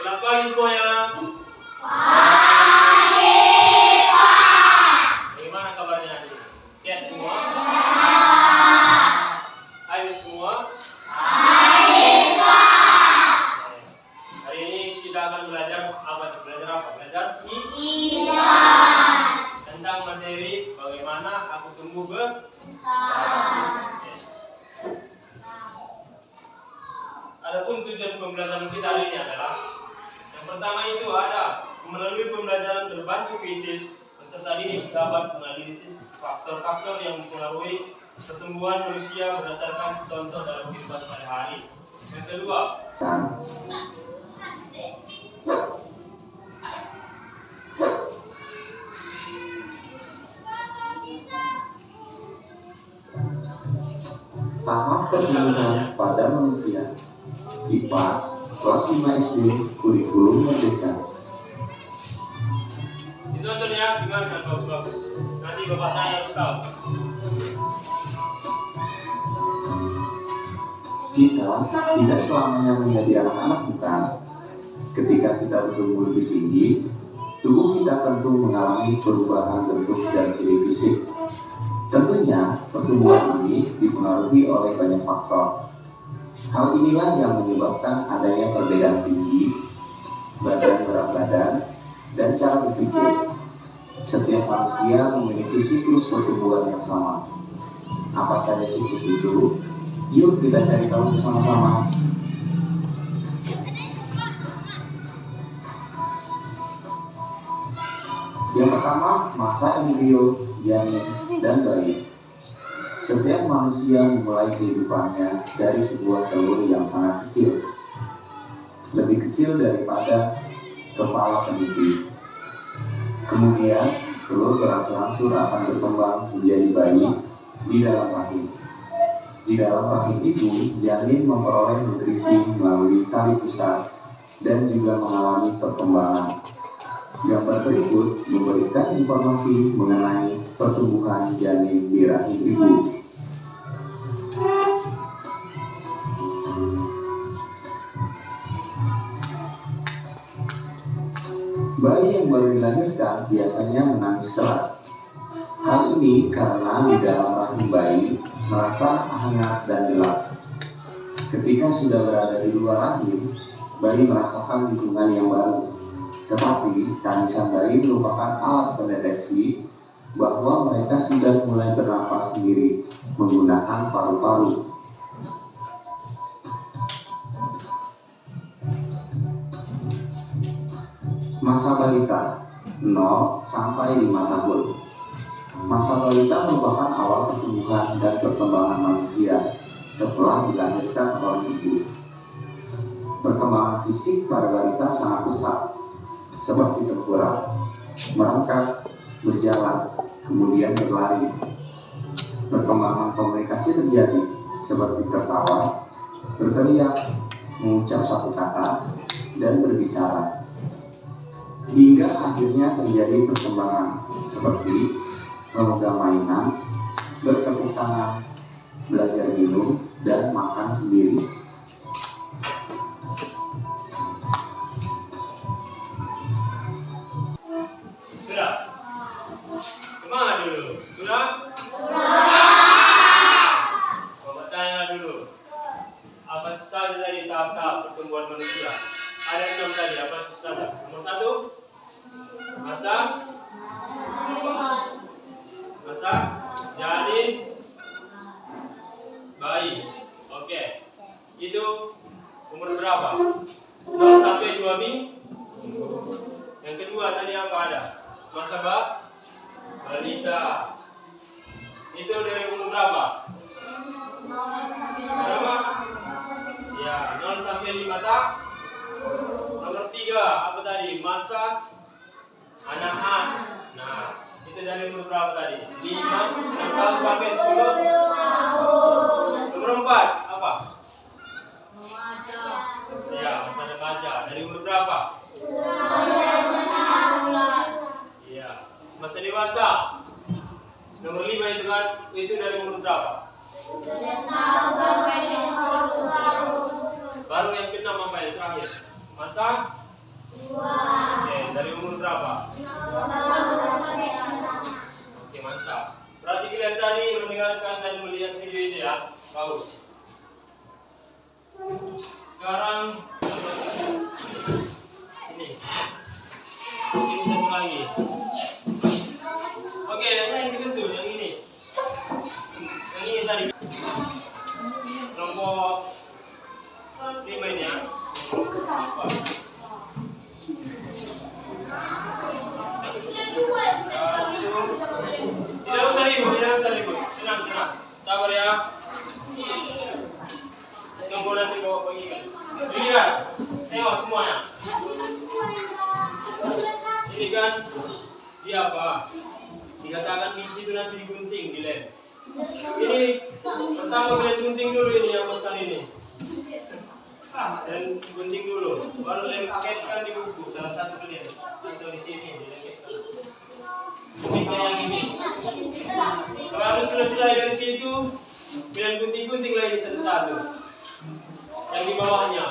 Selamat pagi semuanya. Pagi, Pak. Bagaimana kabarnya hari ini? Sehat semua? Ayo semua. Baik, Pak. Hari ini kita akan belajar apa? Belajar tentang materi bagaimana aku tumbuh bersama. Adapun tujuan pembelajaran kita hari ini adalah yang pertama itu ada melalui pembelajaran berbasis krisis peserta didik dapat menganalisis faktor-faktor yang mempengaruhi pertumbuhan manusia berdasarkan contoh dalam kehidupan sehari-hari. Yang kedua, tahap pertumbuhan pada manusia IPAS kelas 5 SD kurikulum merdeka. ditonton ya, dengarkan bagus-bagus. Nanti bapak tanya harus tahu. Kita tidak selamanya menjadi anak-anak, bukan? Ketika kita bertumbuh lebih tinggi, tubuh kita tentu mengalami perubahan bentuk dan ciri fisik. Tentunya pertumbuhan ini dipengaruhi oleh banyak faktor. Hal inilah yang menyebabkan adanya perbedaan tinggi, berat badan, dan cara berpikir. Setiap manusia memiliki siklus pertumbuhan yang sama. Apa saja siklus itu? Yuk kita cari tahu bersama-sama. Yang pertama, masa embrio, janin, dan bayi. Setiap manusia memulai kehidupannya dari sebuah telur yang sangat kecil, lebih kecil daripada kepala peniti. Kemudian, telur berangsur-angsur akan berkembang menjadi bayi di dalam rahim. Di dalam rahim itu, janin memperoleh nutrisi melalui tali pusat dan juga mengalami perkembangan. Gambar berikut memberikan informasi mengenai pertumbuhan janin di rahim ibu. Bayi yang baru dilahirkan biasanya menangis keras. Hal ini karena di dalam rahim bayi merasa hangat dan gelap. Ketika sudah berada di luar rahim, bayi merasakan lingkungan yang baru. Tetapi tangisan bayi merupakan alat pendeteksi bahwa mereka sudah mulai bernapas sendiri menggunakan paru-paru. Masa balita 0 sampai 5 tahun. Masa balita merupakan awal pertumbuhan dan perkembangan manusia setelah dilahirkan oleh ibu. Perkembangan fisik pada balita sangat pesat, seperti tengkurap, merangkak, berjalan, kemudian berlari. Perkembangan komunikasi terjadi seperti tertawa, berteriak, mengucap satu kata, dan berbicara. Hingga akhirnya terjadi perkembangan seperti memegang mainan, bertepuk tangan, belajar minum, dan makan sendiri. Semangat dulu. Sudah? Bapak tanya dulu. Apa saja dari tahap-tahap pertumbuhan manusia? Ada 6 tadi. Apa saja? Nomor 1, masa janin, bayi. Oke. Itu umur berapa? 0 sampai 2 minggu. Yang kedua tadi apa ada? Masa balita. Itu dari umur berapa? Berapa? Ya, 0 sampai 5 tahun. Nomor 3 apa tadi? Masa anak-anak. Nah, itu dari umur berapa tadi? 6 tahun sampai 10 tahun. Nomor 4 apa? Ya, masa remaja. Dari umur berapa? Iya. Masa dewasa. Nomor 5 itu kan, itu dari umur berapa? Baru yang ke-6 apa yang terakhir? Masa Oke, dari umur berapa? Oke, mantap. Berarti kalian tadi mendengarkan dan melihat video itu ya. Bagus. Sekarang ini satu lagi. Oke, yang ini tuh, yang ini. Yang ini tadi. Kelompok 5 ini ya. Tidak usah ribut. Tenang. Sabar ya. Tunggu nanti bawa bagikan. Lihat, tengok semuanya. Ini kan dia apa? Dikatakan di situ nanti digunting, di lem. Ini pertama kalian gunting dulu ini yang pesan ini. Dan gunting dulu, baru lengketkan di buku. Salah satu kalian atau di sini dilengketkan. Demikian yang ini. Kalau selesai dari situ, kalian gunting-gunting lagi satu-satu. Yang di bawahnya.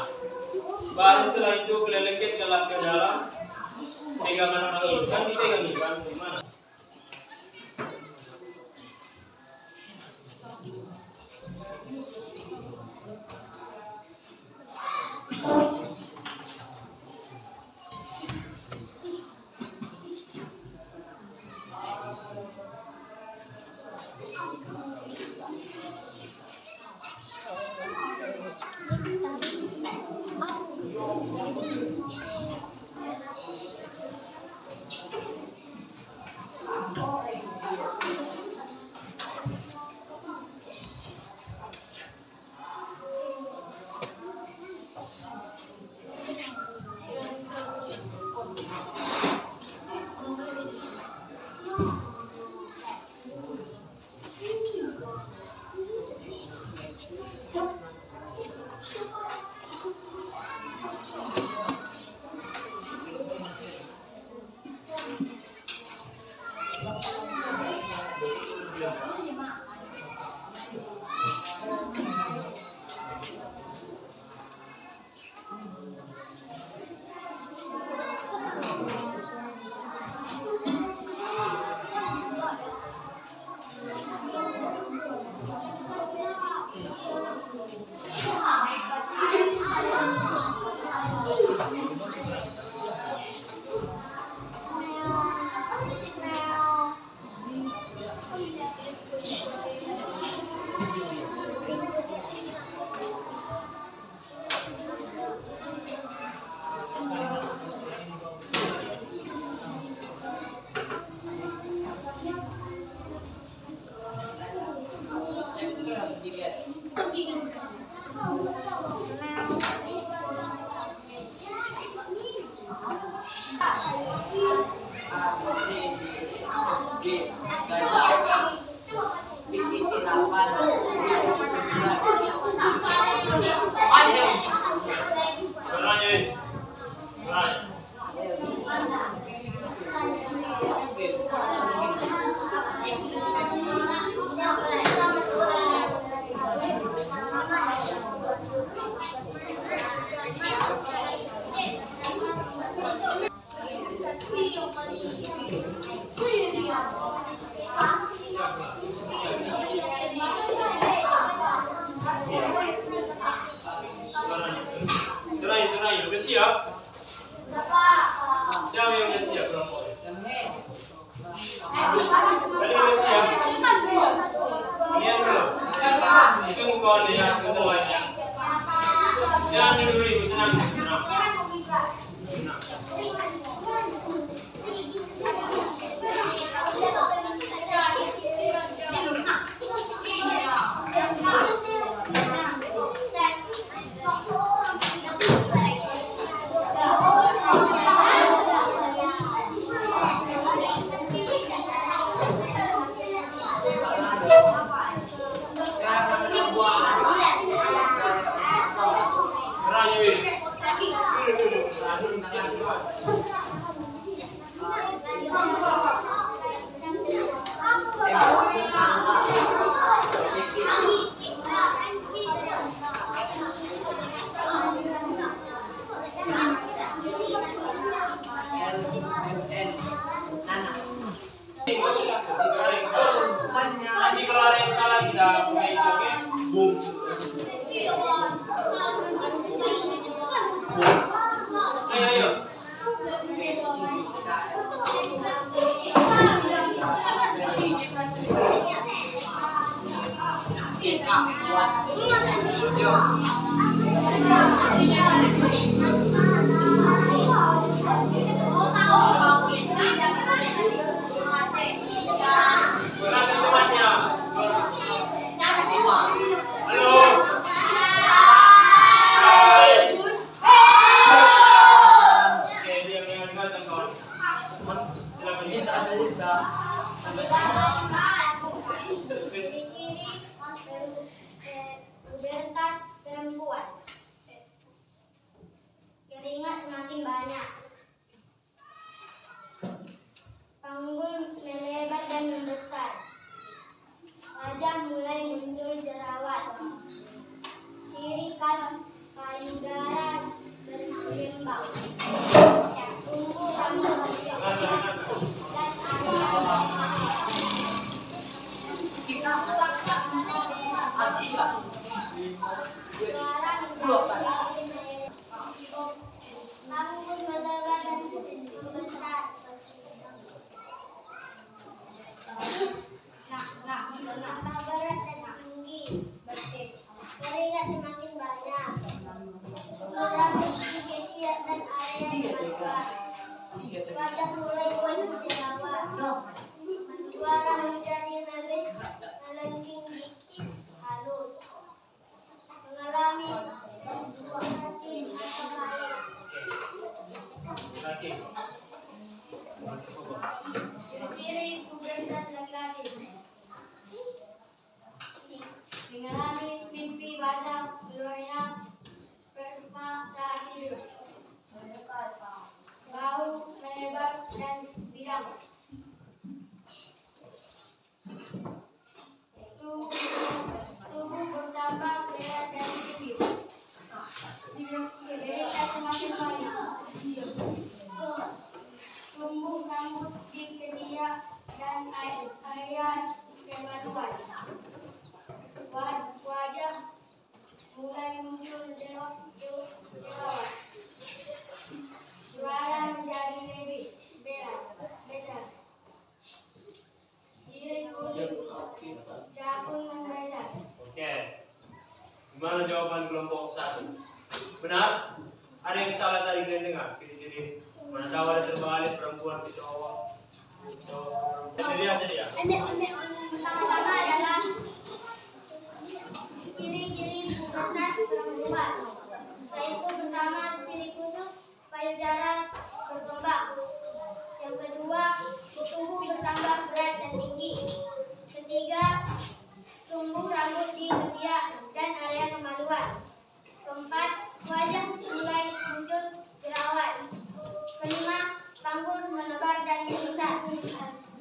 Baru setelah itu kalian lengketkan ke dalam pegangan orang ini. Kan dipegang nih, kan gimana? Terakhir, udah siap? Siapa yang udah siap kelompoknya? Tadi udah siap? Lihat dulu. Itu muka lihat ketuanya. Jangan dulu ribut, tenang. dan nanas. Nanti kalau ada yang salah kita perbaiki, oke? Boom. Ayo, ayo. Mana temannya? Halo. Hai. Oke, dia mendengarkan kawan. Silakan. Pubertas perempuan. Keringat semakin banyak. Panggul melebar dan membesar. Wajah mulai muncul jerawat. Ciri khas payudara berkembang. Tumbuh rambut tidak dan suara menjadi panggul melebar dan membesar. Mata berat dan tinggi. Keringat semakin banyak. Rambut ketiak dan area kemaluan. Wajah mulai muncul jerawat. Suara menjadi lebih melengking dikit halus. Mengalami menstruasi atau haid. Lagi. Ciri pubertas laki-laki. Mengalami mimpi basah, keluarnya sperma saat tidur. Bahu melebar dan bidang. Tubuh bertambah berat dan tinggi. Keringat semakin banyak. Tumbuh rambut di ketiak dan area kemaluan. Wajah mulai muncul jerawat. Suara menjadi lebih besar. Ciri khusus jakun membesar. Oke. Gimana jawaban kelompok 1? Benar? Ada yang salah tadi kalian dengar? Ciri-ciri mana tahu ada terbalik perempuan ke cowok. Jadi aja dia. Pertama-tama adalah ciri-ciri pubertas perempuan. Yaitu pertama ciri khusus payudara berkembang. Yang kedua, tubuh bertambah berat dan tinggi. Ketiga, tumbuh rambut di ketiak dan area kemaluan. Keempat, wajah mulai muncul jerawat. Kelima, panggul melebar dan membesar.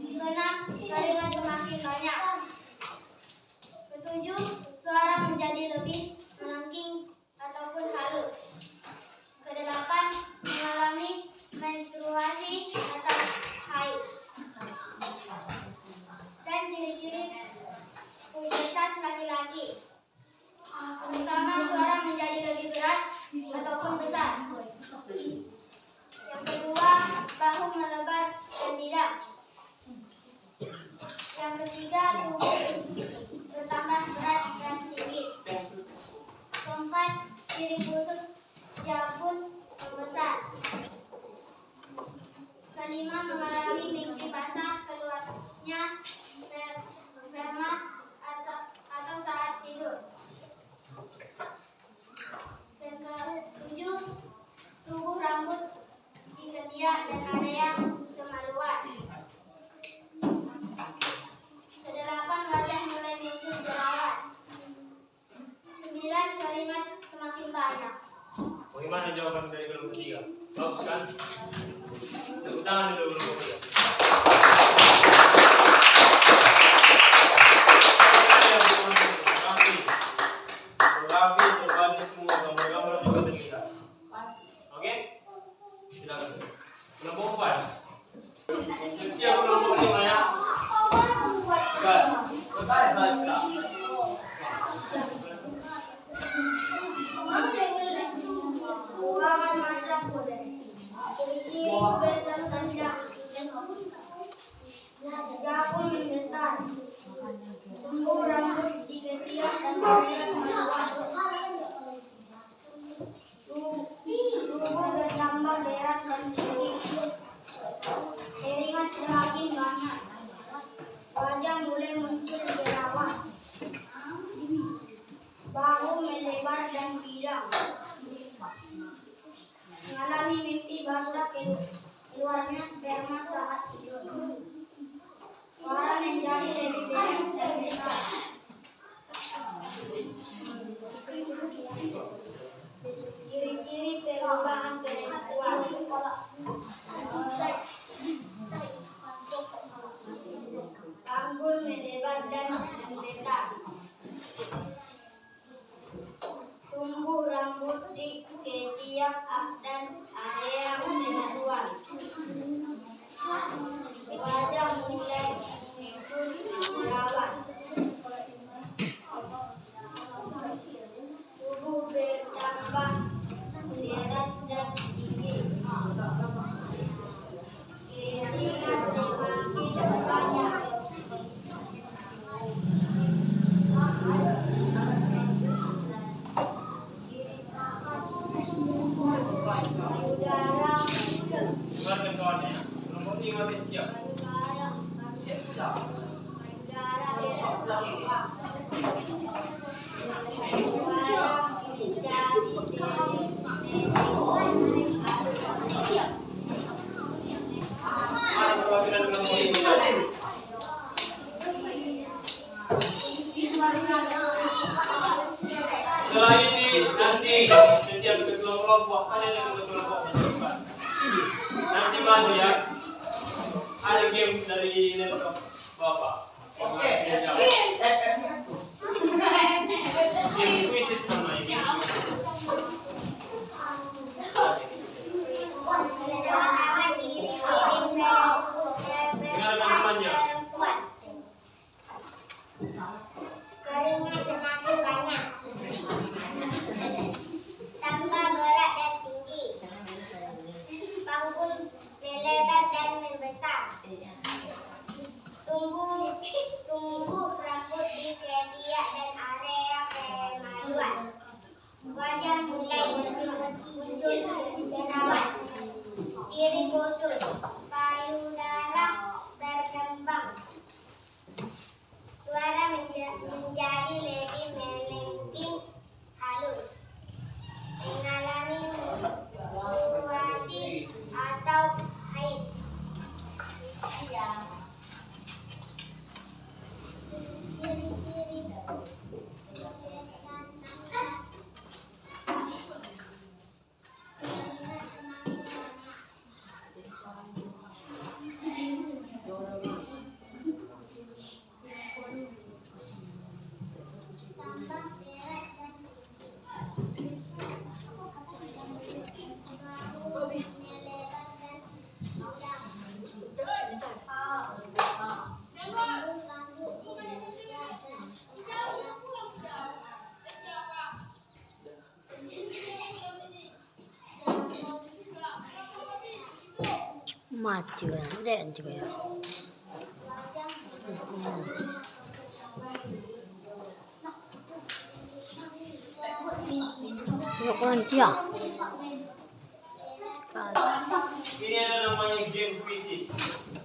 Keenam, keringat semakin banyak. Ketujuh, suara menjadi lebih melengking ataupun halus. Kedelapan, mengalami menstruasi atau haid. Dan ciri-ciri pubertas laki-laki. Pertama, suara menjadi lebih berat ataupun besar. Yang kedua, bahu melebar dan bidang. Yang ketiga, tubuh bertambah berat dan tinggi. Keempat, ciri khusus jakun membesar. Kelima, mengalami mimpi basah, keluarnya sperma atau saat tidur. Dan ketujuh, tubuh rambut di ketiak dan area kemaluan. Kedelapan, wajah mulai muncul jerawat. 9, keringat semakin banyak. Bagaimana jawaban dari kelompok 3? Bagus kan? Tepuk tangan dulu kelompok 3. Rapi, terbalik semua, gambar-gambar juga terlihat. Oke? Silakan. Kelompok 4. Siap kelompok 5 ya. Kan. Ruangan masa modern. Ciri-ciri pubertas tanda. Jakun membesar. Tumbuh rambut di ketiak dan area kemaluan. Tubuh bertambah berat dan tinggi. Keringat semakin banyak. Wajah mulai muncul jerawat. Bahu melebar dan bidang. Mengalami mimpi basah keluarnya sperma saat tidur. Suara menjadi lebih berat dan besar. Ciri-ciri perubahan perempuan. Panggul melebar dan membesar. Tumbuh rambut di ketiak dan area kemaluan. Wajah mulai muncul jerawat. Tubuh bertambah berat dan tinggi. Keringat semakin banyak. Udara Dengarkan kawannya. Kelompok 5 siap. Perwakilan kelompok 5. Setelah ini nanti setiap ketua kelompok ada yang ketua kelompoknya cepat. Nanti maju ya. Ada game dari laptop Bapak. Oke. Game quizzes namanya game quizzes. Dengarkan namanya. Keringat semakin banyak. Tambah berat dan tinggi. Panggul melebar dan membesar. Tumbuh rambut di ketiak dan area kemaluan. Wajah mulai muncul jerawat. Ciri khusus payudara berkembang. Suara menjadi lebih melengking halus. Mengalami menstruasi atau haid. Ciri-ciri mati ya, udah juga ya. Yuk nanti ya. Ini ada namanya game quizzes.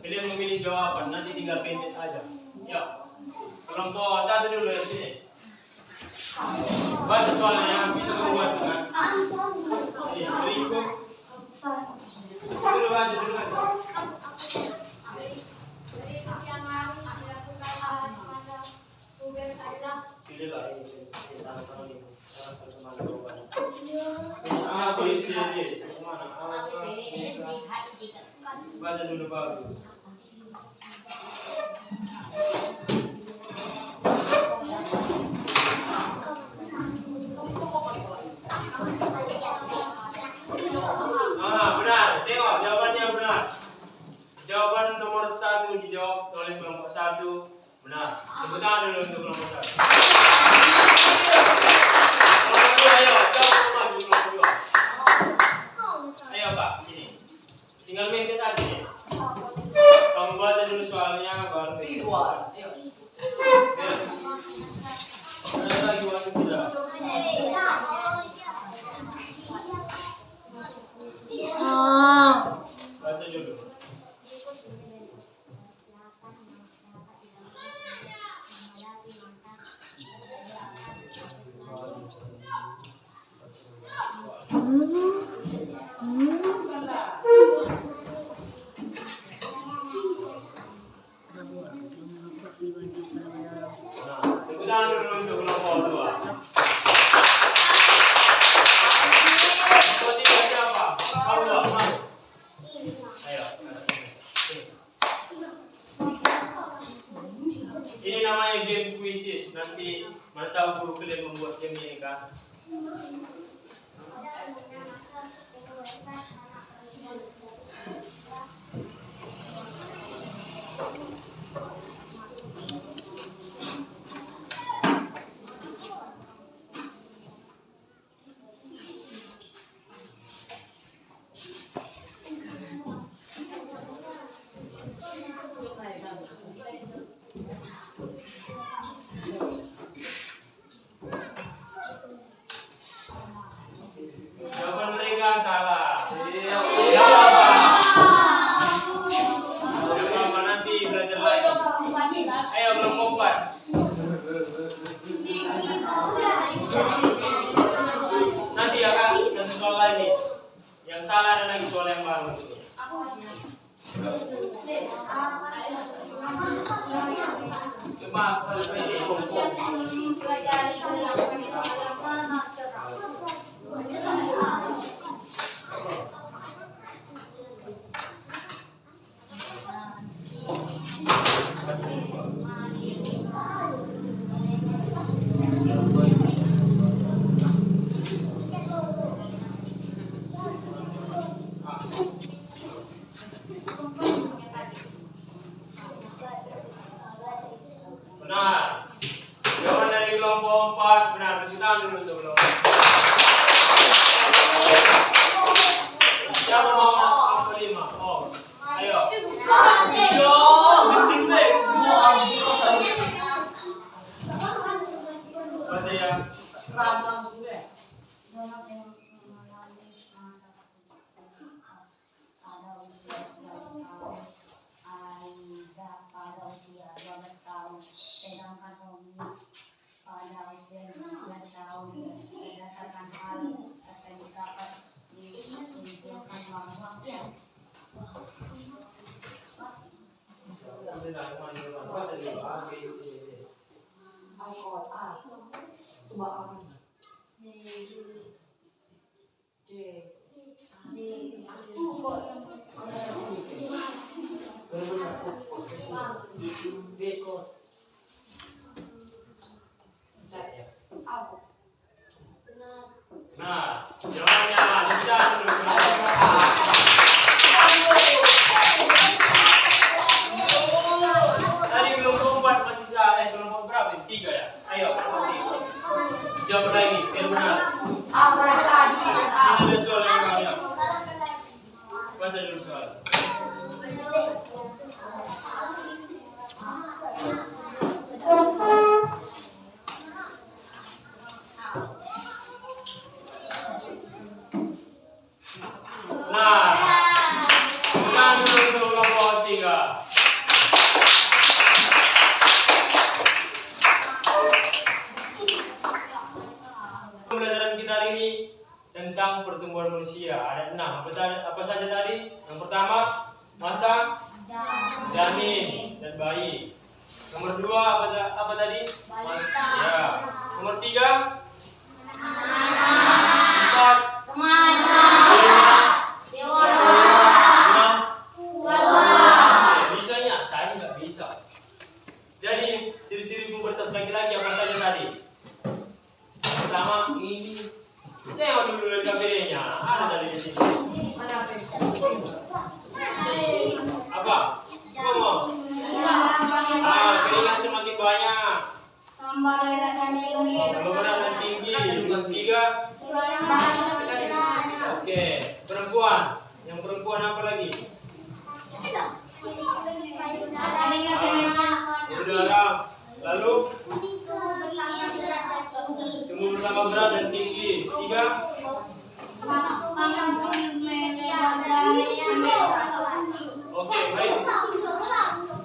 Kalian memilih jawaban, nanti tinggal pencet aja. Ya. Kelompok 1 dulu ya sini. Baca soalnya bisa membuat kan. Ini berikut. Dulu baca dulu. Pilih lah ini. A, B, C, D. Kemana? Baca dulu bagus. Benar. Tengok jawabannya benar. Jawaban Tinggal mention aja ya. Kamu baca dulu soalnya baru Iwan. ada lagi waktu tidak? Baca dulu. Tepuk tangan dulu untuk kelompok 2. Kelompok 3 siapa? Kamu Pak, Mas. Ayo. Ini namanya game quizzes. Nanti mana tahu guru kalian membuat game ini kan? Jawaban mereka salah. Ya apa? Apa nanti belajar lagi. Ayo kelompok 4. Nanti ya Kak, satu soal lagi. Yang salah dan lagi soal yang baru. Lepas ini kelompok. Benar. Jawaban dari kelompok 4 benar. Tepuk tangan dulu untuk kelompok. Siapa mau kelompok 5? Oh, ayo. Baca ya. Pada usia 12 tahun, sedangkan Romi pada usia 15 tahun. Berdasarkan hal yang dapat disimpulkan bahwa Baca dulu. A, B, C, D. Nah, jawabannya apa? Jangan dulu. Tadi kelompok 4 masih salah. Kelompok berapa? 3 ya? Ayo. Jawab lagi, biar benar. Ini ada soal yang banyak. Baca dulu soal. Nah, benar dulu untuk kelompok 3. Pembelajaran kita hari ini tentang pertumbuhan manusia. Ada 6. Apa saja tadi? Yang pertama, masa, janin, dan bayi. Nomor 2 apa tadi? Ya. Nomor 3, 4, 5, bisanya tadi nggak bisa. Jadi ciri-ciri pubertas laki-laki apa saja tadi? Pertama ini, tengok dulu dari KBD-nya. Ada tadi di sini. Apa? Ngomong. Keringat semakin banyak. Berat tinggi. 3. Oke. Perempuan. Yang perempuan apa lagi? Udara. Lalu sumbu pertama berat dan tinggi. 3. Oke, baik.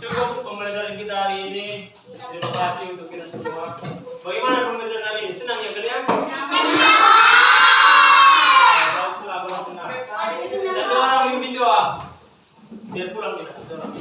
Cukup pembelajaran kita hari ini. Terima kasih untuk kita semua. Bagaimana pembelajaran hari ini? Senang ya kalian? Baguslah, kalau senang. Satu orang mimpin doa. Biar pulang kita. Satu orang.